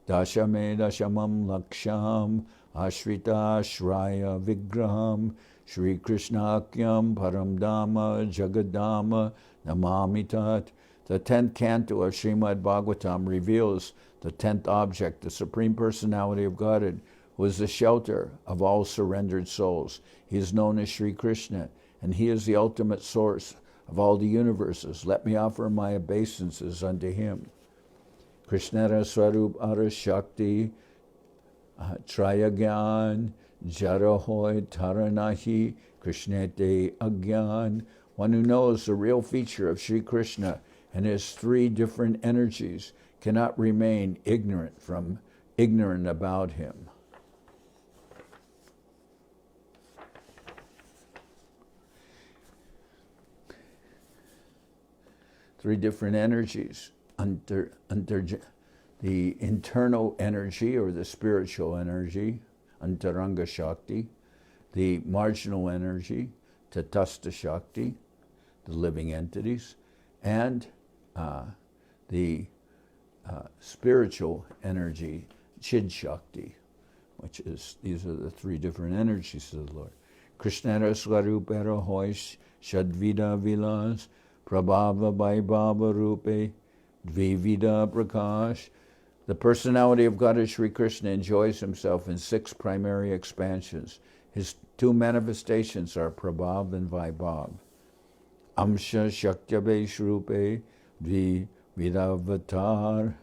Dashame dashamam laksham ashritashraya vigraham Shri Krishnakyam param dhamma jagadama namamitat. The 10th canto of Srimad Bhagavatam reveals the 10th object, the Supreme Personality of Godhead, who is the shelter of all surrendered souls. He is known as Sri Krishna, and he is the ultimate source of all the universes. Let me offer my obeisances unto him. Krishnadas Swarup Ara Shakti Trayagyan Jarahoy Taranahi Krishnete Agyan. One who knows the real feature of Sri Krishna and his 3 different energies cannot remain ignorant about him. Three different energies. Under the internal energy or the spiritual energy, Antaranga Shakti, the marginal energy, Tatastha Shakti, the living entities, and the spiritual energy, Chid Shakti, which is, these are the 3 different energies of the Lord. Krishnadas Swarupera Hoish Shadvida Vilas Prabhava Vaibhava Rupe Dvivida Prakash. The personality of God as Sri Krishna enjoys himself in 6 primary expansions. His 2 manifestations are Prabhav and Vaibhav. Amsha Shaktyabesh Rupe Dvividavatar.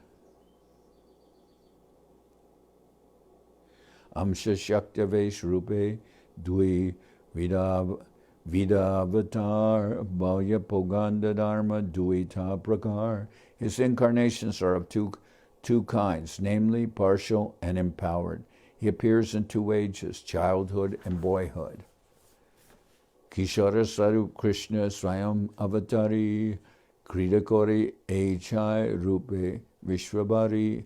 Amsha Shaktyavesh Rupe Dvividavatar Bhaya Poganda Dharma Duita Prakar. His incarnations are of two kinds, namely partial and empowered. He appears in 2 ages, childhood and boyhood. Kishara Sarup Krishna Svayam Avatari Kridakori Echai Rupe Vishwabari.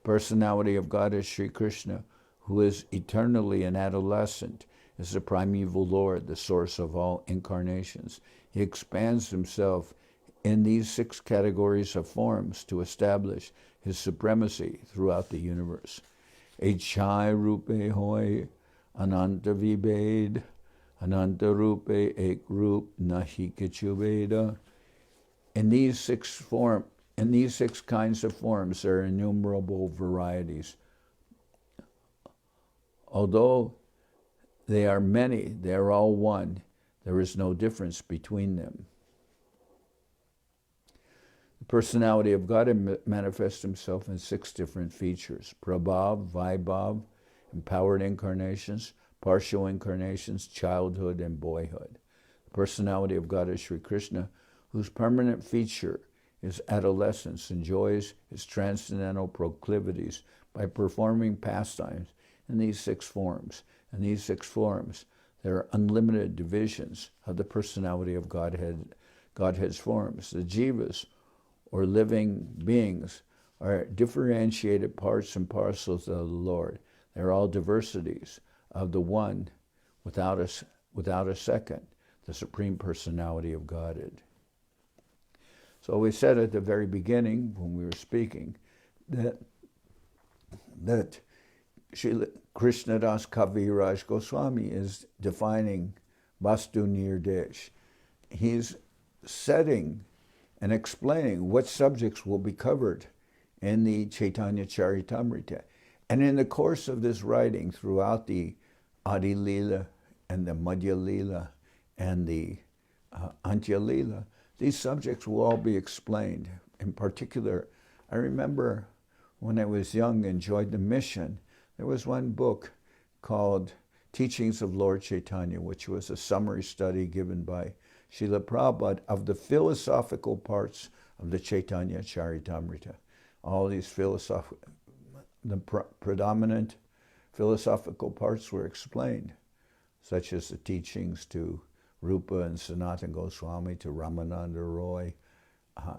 Personality of God as Sri Krishna, who is eternally an adolescent, is the primeval Lord, the source of all incarnations. He expands himself in these 6 categories of forms to establish his supremacy throughout the universe. Echai Rupe Hoy Ananta Vibed Ananta Rupe Ek Rup Nahi Kichuveda. In these 6 kinds of forms, there are innumerable varieties. Although they are many, they are all one. There is no difference between them. The personality of God manifests himself in 6 different features: Prabhav, Vaibhav, empowered incarnations, partial incarnations, childhood, and boyhood. The personality of God is Sri Krishna, whose permanent feature is adolescence, enjoys his transcendental proclivities by performing pastimes in these 6 forms. In these 6 forms, there are unlimited divisions of the personality of Godhead's forms. The jivas, or living beings, are differentiated parts and parcels of the Lord. They're all diversities of the one without a second, the Supreme Personality of Godhead. So we said at the very beginning when we were speaking that Srila Krishnadas Kaviraj Goswami is defining Vastu Nirdesh. He's setting and explaining what subjects will be covered in the Chaitanya Charitamrita. And in the course of this writing, throughout the Adi-lila and the Madhya-lila and the Antya-lila, these subjects will all be explained. In particular, I remember when I was young and joined the mission, there was one book called Teachings of Lord Chaitanya, which was a summary study given by Srila Prabhupada of the philosophical parts of the Chaitanya Charitamrita. All these predominant philosophical parts were explained, such as the teachings to Rupa and Sanatana Goswami, to Ramananda Roy, uh,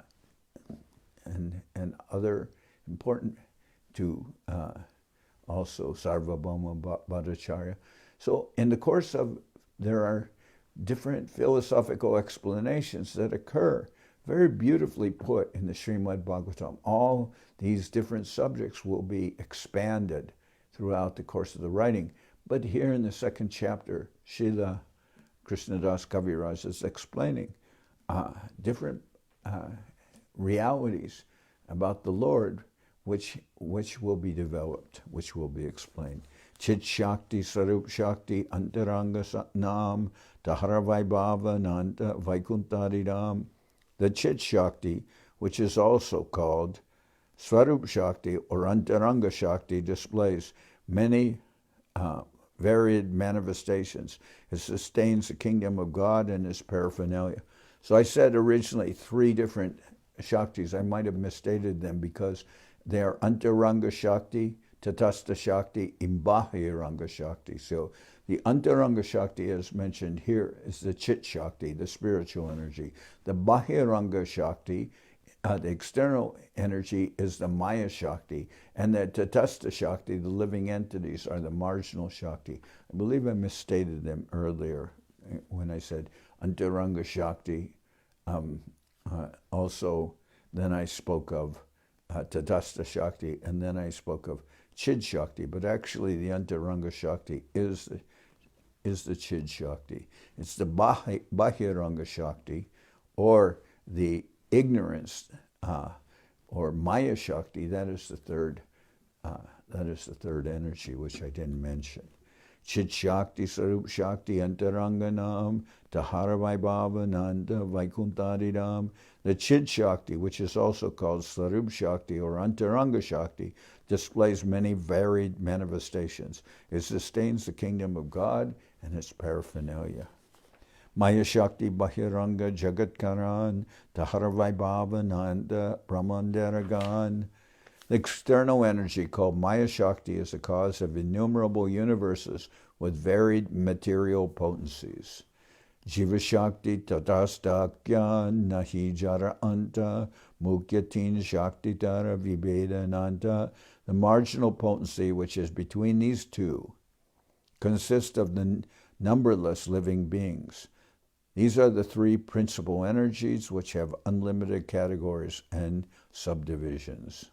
and other important to also Sarvabhauma Bhattacharya. So in the course of, there are different philosophical explanations that occur, very beautifully put in the Srimad Bhagavatam. All these different subjects will be expanded throughout the course of the writing. But here in the second chapter, Srila Krishnadas Kaviraj is explaining different realities about the Lord, which will be developed, which will be explained. Chit Shakti, Sarup Shakti, Antaranga Satnam, Tahara Vaibhava, Nanda, Vaikuntharidam. The Chit Shakti, which is also called Swarup Shakti or Antaranga Shakti, displays many varied manifestations. It sustains the kingdom of God and its paraphernalia. So I said originally 3 different Shaktis. I might have misstated them because they are Antaranga Shakti, Tatastha Shakti, and Bahiranga Shakti. So the Antaranga Shakti, as mentioned here, is the Chit Shakti, the spiritual energy. The Bahiranga Shakti, the external energy, is the Maya Shakti. And the Tatastha Shakti, the living entities, are the marginal Shakti. I believe I misstated them earlier when I said Antaranga Shakti. Also, then I spoke of Tatastha Shakti, and then I spoke of Chid Shakti, but actually the Antaranga Shakti is the Chid Shakti. It's the Bahiranga Shakti, or the ignorance, or Maya Shakti. That is the third energy, which I didn't mention. Chit Shakti, Sarup Shakti, Antaranganam, Tahara Vaibhava, Nanda, Vaikuntharidam. The Chit Shakti, which is also called Sarup Shakti or Antaranga Shakti, displays many varied manifestations. It sustains the kingdom of God and its paraphernalia. Maya Shakti, Bahiranga, Jagatkaran, Tahara Vaibhava, Nanda, Brahmandaragan. The external energy called Maya Shakti is the cause of innumerable universes with varied material potencies. Jiva Shakti Tatastakya Nahi Jara Anta Mukyatin Shakti Tara Vibeda Nanta. The marginal potency, which is between these two, consists of the numberless living beings. These are the 3 principal energies which have unlimited categories and subdivisions.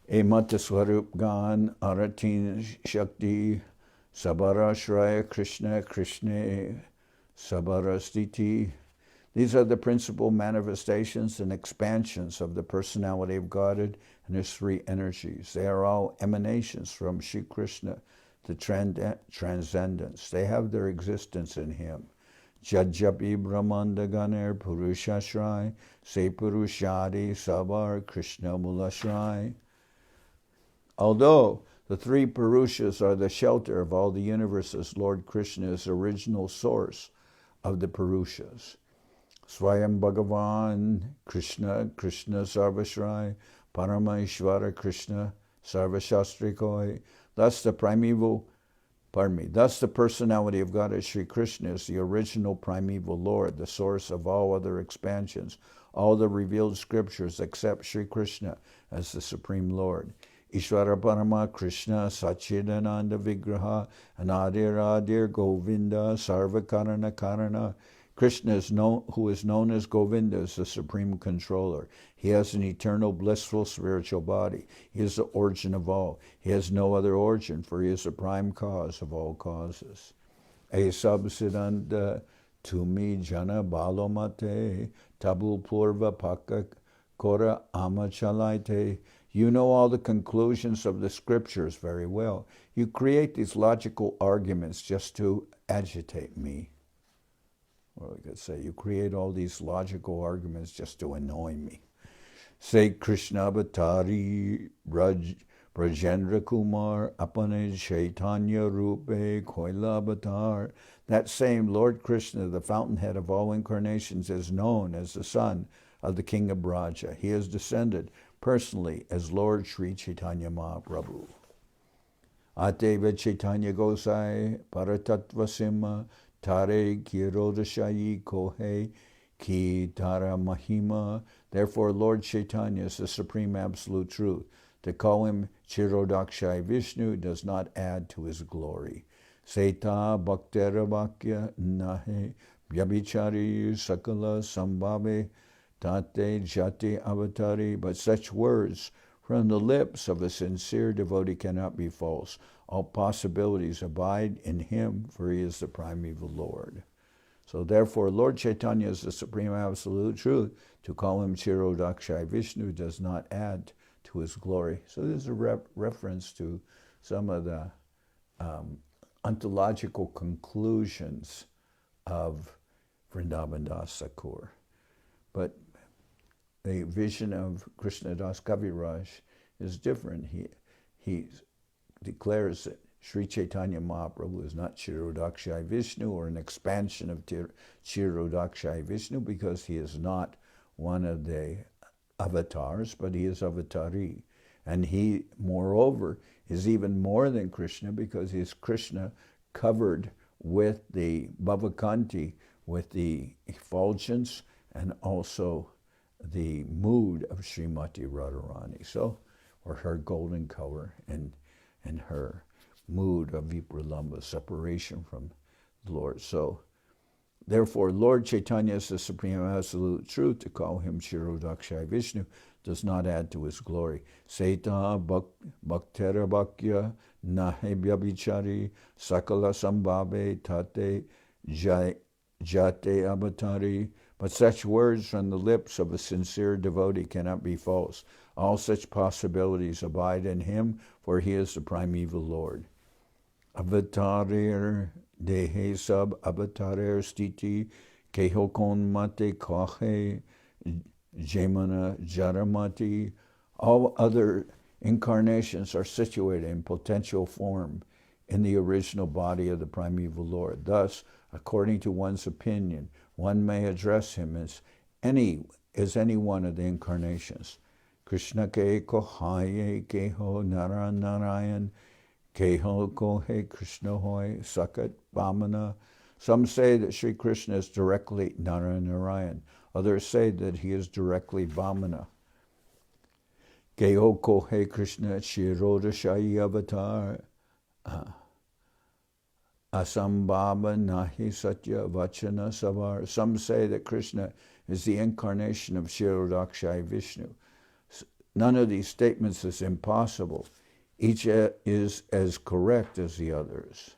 Emata Swarup Gan, Aratin Shakti, Sabarashraya Krishna, Krishna, Sabarastiti. These are the principal manifestations and expansions of the personality of Godhead and His 3 energies. They are all emanations from Shri Krishna, the transcendence. They have their existence in Him. Jajapi Brahmanda Ganer Purushashrai, Se Purushadi Sabar Krishna Mulashrai. Although the 3 Purushas are the shelter of all the universes, Lord Krishna is the original source of the Purushas. Svayam Bhagavan, Krishna, Krishna Sarvashrai, Parameshvara Krishna, Sarvashastrikoi. Thus the personality of God as Sri Krishna is the original primeval Lord, the source of all other expansions, all the revealed scriptures except Sri Krishna as the Supreme Lord. Ishvara Parama Krishna Sachidananda Vigraha Anadir Adir Govinda Sarva Karana Karana. Krishna is who is known as Govinda, is the supreme controller. He has an eternal blissful spiritual body. He is the origin of all. He has no other origin, for he is the prime cause of all causes. Esabsidanda Tumi Jana Balomate Tabu Purva Paka Kora Amachalaite. You know all the conclusions of the scriptures very well. You create these logical arguments just to agitate me. Or we could say, you create all these logical arguments just to annoy me. Say Krishna Bhattari Brajendra Kumar Apane Chaitanya Rupe Koila Bhattar. That same Lord Krishna, the fountainhead of all incarnations, is known as the son of the king of Braja. He has descended personally as Lord Sri Chaitanya Mahaprabhu. Ateva Chaitanya Gosai Paratattva Simha Tare Kirodashayi Kohe Ki Tara Mahima. Therefore, Lord Chaitanya is the supreme absolute truth. To call him Chirodakshai Vishnu does not add to his glory. Seta Bhaktera Vakya Nahe Vyabhichari Sakala Sambhave Tate Jati Avatari. But such words from the lips of a sincere devotee cannot be false. All possibilities abide in him, for he is the primeval Lord. So therefore, Lord Chaitanya is the supreme absolute truth. To call him Chirodakshai Vishnu does not add to his glory. So this is a reference to some of the ontological conclusions of Vrindavan Das Thakur. But the vision of Krishnadas Kaviraj is different. He declares that Sri Chaitanya Mahaprabhu is not Chirodakshai Vishnu or an expansion of Chirodakshai Vishnu, because he is not one of the avatars, but he is avatari. And he, moreover, is even more than Krishna, because he is Krishna covered with the Bhavakanti, with the effulgence and also the mood of Srimati Radharani. So, or her golden color and her mood of Vipralambha, separation from the Lord. So, therefore, Lord Chaitanya is the supreme absolute truth. To call him Chirodakshai Vishnu does not add to his glory. Seta Bhaktera Bhakya Nahe Vyabhichari Sakala Sambhave Tate Jate Avatari. But such words from the lips of a sincere devotee cannot be false. All such possibilities abide in him, for he is the primeval Lord. Avatarir dehe sab avatarir stiti kehokon mate kahe jemana jaramati. All other incarnations are situated in potential form in the original body of the primeval Lord. Thus, according to one's opinion, one may address him as any one of the incarnations. Krishna ke kohaye keho Narayan keho kohe Krishna hoy sakat vamana. Some say that Sri Krishna is directly Narayan. Others say that he is directly Vamana. Keho kohe Krishna Chirodashayi avatar. Asambhava nahi satya vachana savar. Some say that Krishna is the incarnation of Chirodakshai Vishnu. None of these statements is impossible. Each is as correct as the others.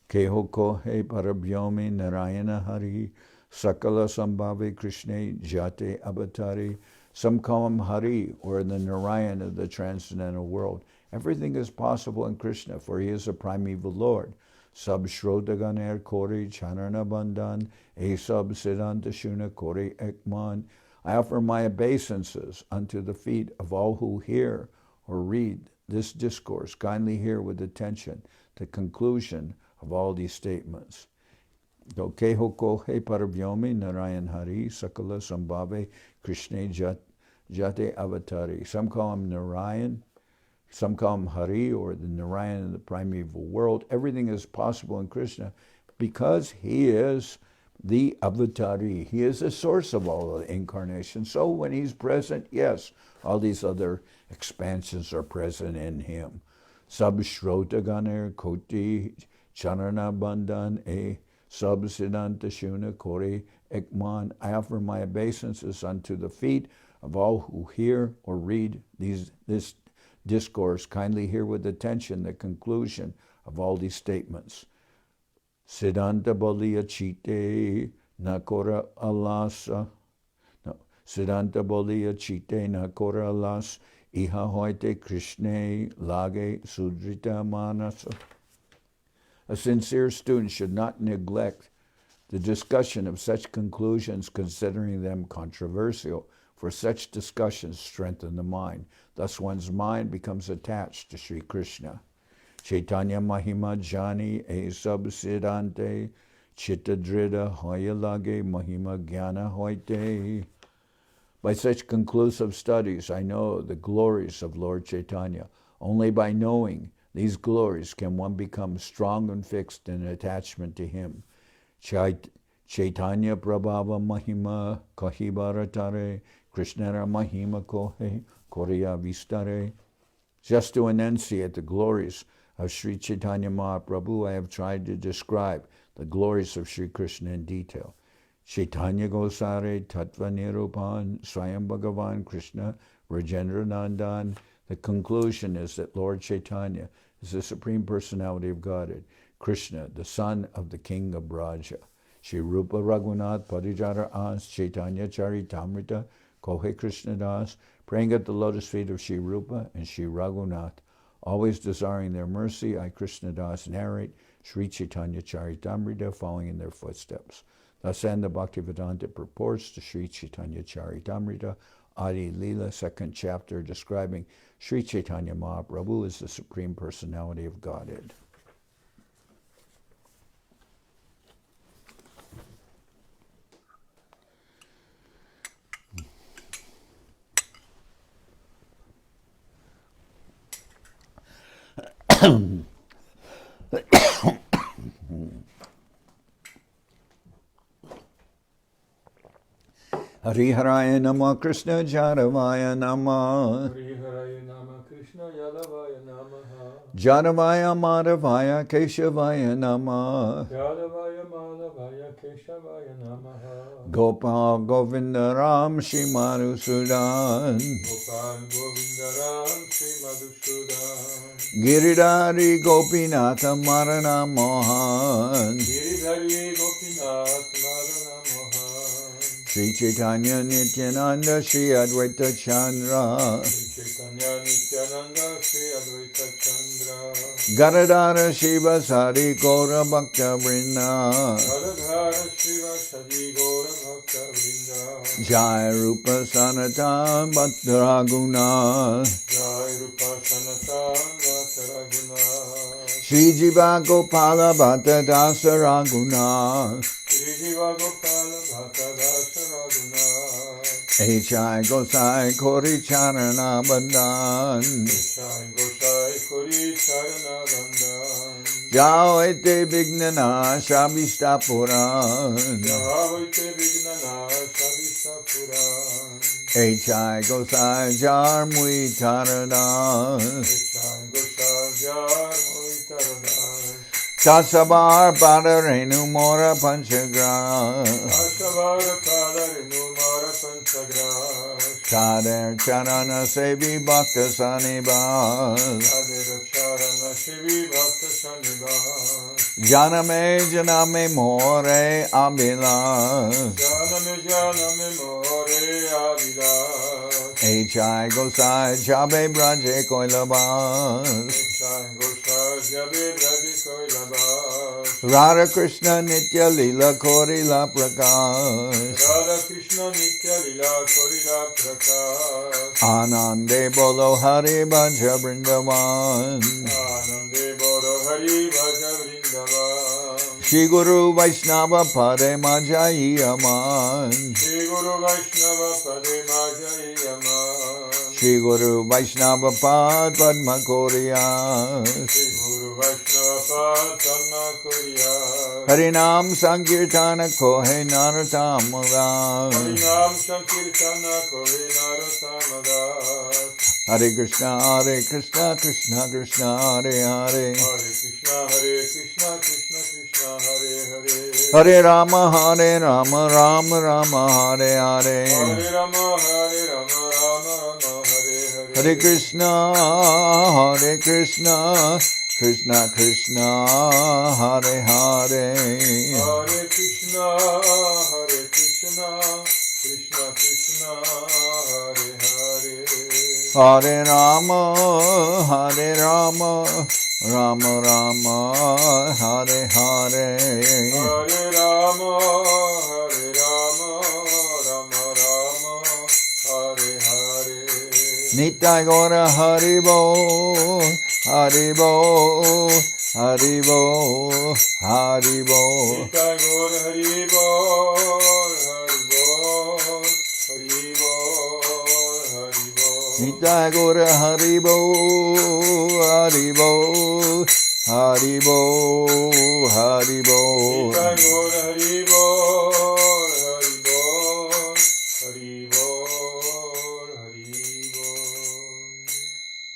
Keho kohe parabhyomi Narayana Hari Sakala Sambhave Krishna Jate Avatari. Some call him Hari, or the Narayan of the transcendental world. Everything is possible in Krishna, for he is a primeval Lord. Sab Shrodaganer Kori Chanarna Bandhan E Sab Siddhanta Shuna Kori Ekman. I offer my obeisances unto the feet of all who hear or read this discourse. Kindly hear with attention the conclusion of all these statements. Keho kohe parabhyomi Narayan Hari Sakala Sambhave Krishna Jate Avatari. Some call him Narayan, some call him Hari, or the Narayan of the primeval world. Everything is possible in Krishna because he is the avatari. He is the source of all the incarnations. So when he's present, yes, all these other expansions are present in him. Sab Shrodaganer Koti Chanarna Bandhan E Sab Siddhanta Shuna Kori Ekman. I offer my obeisances unto the feet of all who hear or read this discourse. Kindly hear with attention the conclusion of all these statements. Siddhanta Baliya Chite Nakora Alasa. No. Siddhanta Baliya Chite Nakora Alas Iha Hoite Krishna Lage Sudrita Manasa. A sincere student should not neglect the discussion of such conclusions, considering them controversial, for such discussions strengthen the mind. Thus one's mind becomes attached to Sri Krishna. Chaitanya Mahima Jani E Sab Siddhante Chitta drida hoya lage mahima jnana hoite. By such conclusive studies, I know the glories of Lord Chaitanya. Only by knowing these glories can one become strong and fixed in attachment to him. Chaitanya Prabhava Mahima Kahibaratare Krishnara Mahima Kohe Korea Vistare. Just to enunciate the glories of Sri Chaitanya Mahaprabhu, I have tried to describe the glories of Sri Krishna in detail. Chaitanya Gosare Tattva Nirupan Svayam Bhagavan Krishna Rajendranan. The conclusion is that Lord Chaitanya is the Supreme Personality of Godhead, Krishna, the son of the king of Braja. Shri Rupa Raghunath Parijara As Chaitanya Charitamrita Kohe Krishnadas, praying at the lotus feet of Shri Rupa and Shri Raghunath, always desiring their mercy, I Krishnadas narrate Sri Chaitanya Charitamrita, following in their footsteps. Thus end the Bhaktivedanta purports to Sri Chaitanya Charitamrita, Adi-lila, 2nd chapter, describing Sri Chaitanya Mahaprabhu as the Supreme Personality of Godhead. Hariharaya Nama Krishna Jadavaya Nama Hariharaya Nama Krishna Yadavaya Namaha Jadavaya Madhavaya Keshavaya Nama Yadavaya Madhavaya Keshavaya Namaha Gopal Govinda Ram Shri Madhusudan Gopal Govindaram Sri Madhusudan Giridhari Gopinatha Marana Mohan Giridhari Gopinath Madana Mohan Sri Chaitanya Nityananda Sri Advaita Chandra Sri Chaitanya Nityananda Sri Advaita Chandra Gadadhara Shiva Sari Gaura Bhakta Vrinda Radhara Shiva Sadi Gaura Bhakta Vrinda Jai Rupa Sanatan Bhakta Raghunath Jai Rupa Sanatan Bhakta Raghunath Shri Jiva Gopala Bhatta Dasa Raghunath Shri Jiva Gopala Bhakta Dasa Raghunath H.I. Gosai Kori Charana Bandhan Shai Gosai Kori Charana Bandhan Jao Ete Vignana Shabista Puran Yahweh Vignana Shavista Puran H.I. Gosai Jar Mui Taradan Shai Gosai Jar Moitaradan Tasabar Padarenu Mora Panchagra Ashavara Padarinu Mara Panchagra Chader Charana Sevi Bhakta Sanibas Adira Charana Shivi Bhakta Shanibas Janame More Abilas Janame More Avilas H.I. Gosai Jabe Braje Koilabas Shai Gosai Jabe Braji Koilabas Radha Krishna Nitya Lila Korila Prakash Radha Krishna Nitya Lila Korila Prakash Anande Bolo Hari Bhaja Vrindavan Anande Boro Hari Bhaja Vrindavan Shri Guru Vaishnava Pade Majai Aman Shri Guru Vaishnava Pade Majai Yaman Shri Guru Vaishnava Pad Padma Koriya Shri Guru Vaishnava Pad Padma Koriya Harinam Sankirtana Kohe Naratamada Harinam Sankirtana Kohe Naratamada Hare Krishna Krishna Krishna Hare Hare Hare Krishna Krishna Krishna Hare Hare Hare Rama Rama Rama Hare Hare Hare Rama Rama Rama Hare Hare Hare Krishna Krishna Krishna Hare Hare Hare Krishna Krishna Krishna Hare Hare Hare Rama Rama Rama Hare Hare Hare Rama Rama Rama Hare Hare Nitai Gora Haribo Haribo, Haribo. Nitai Gaur Haribo, Haribo, Haribo, Haribo. Nitai Gaur Haribo, Haribo, Haribo, Haribo. Nitai Gaur Haribo, Haribo, Haribo, Haribo.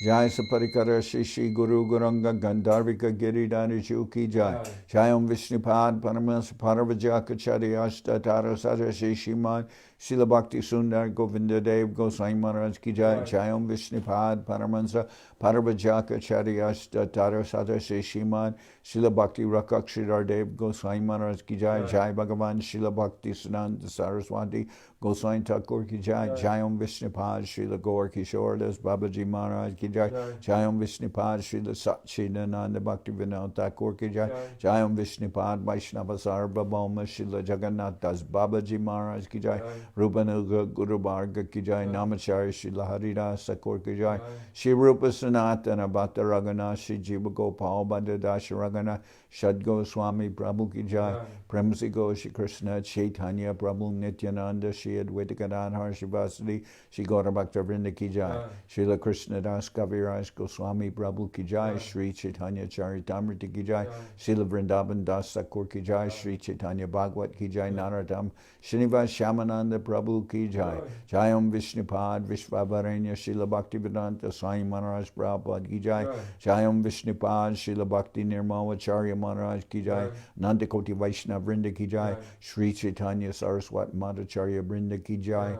Jai Saparikara Shishi Guru Guranga Gandharvika Giridhari Shuki Jai. Jayam Vishnupad Paramas Paravajaka Chariyashta Tara Sada Shishiman Srila Bhakti Sundar Govinda Dev Goswami Maharaj Ki Jai. Jayam Vishnupad Paramansa Paravajaka Chariyashta Tara Sada Shishiman Srila Bhakti Rakakshidhar Dev Goswami Maharaj Ki Jai. Jai Bhagavan Srila Bhakti Siddhanta Saraswati Goswami Thakur Ki Jai. Jayam Vishnupad Srila Gaur Kishordas Babaji Maharaj Ki Jai. Jayam Vishnupad Srila Satchidananda Bhakti Vinod Thakur Ki Jai. Jayam Vishnupad Vaishnava Sarvabhauma Srila Jagannath Das Babaji Maharaj Ki Jai. Rupanuga Guru Bharga Ki Jai. Namacharya Srila Haridas Thakur Ki Jai. Shri Rupa Sanatana Bhatta Raghunath Shri Jiva Gopal Bhatta Dasha Raghunath Shad Goswami Prabhu Ki Jai. Premsi Goshi Krishna Chaitanya Prabhu Nityananda Shri Advaita Gadadhar Shivasadi Shri Gaura Bhakta Vrinda Ki Jai. Srila Krishnadas Kaviraj Goswami Prabhu Ki Jai. Sri Chaitanya Charitamrita Ki Jai. Srila Vrindavan Das Thakur Ki Jai. Sri Chaitanya Bhagavat Ki Jai. Narottam Srinivas Shamananda Prabhu Ki Jai. Jayam Vishnupad Vishvavaranya Srila Bhaktivedanta Swami Maharaj Prabhupada Ki Jai. Jayam Vishnupad Srila Bhakti Nirmalacharya Maharaj Ki Jai. Nandakoti Vaishnava Vrinda Ki Jai. Sri Chaitanya Saraswat Madhacharya Vrinda Ki Jai.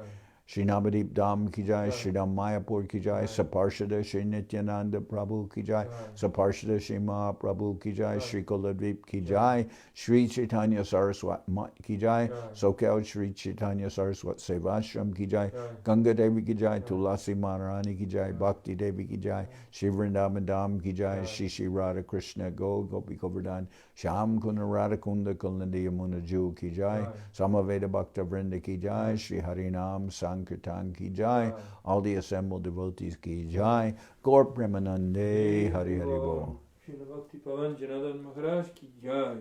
Shri Navadip Dham Ki Jai. Shri Dham Mayapur Ki Jai. Saparshada Shri Nityananda Prabhu Ki Jai. Saparshada Shri Mahaprabhu Ki Jai. Shri Kuladvip Ki Jai. Shri Chaitanya Saraswat Mat Ki Jai. Soquel Shri Chaitanya Saraswat Seva Ashram Ki Jai. Ganga Devi Ki Jai. Tulasi Maharani Ki Jai. Bhakti Devi Ki Jai. Shri Vrindavan Dham Ki Jai. Shri Shri Radha Krishna Go Gopi Govardhan Sham Kuna Radha Kunda Kulnandi Yamuna Ju Ki Jai. Samaveda Bhakta Vrinda Ki Jai. Shri Harinam Sankirtan Ki Jai. All the assembled devotees Ki Jai. Gaur Premanande Hari Hari Bol. Srila Bhakti Pavan Janardan Maharaj Ki Jai.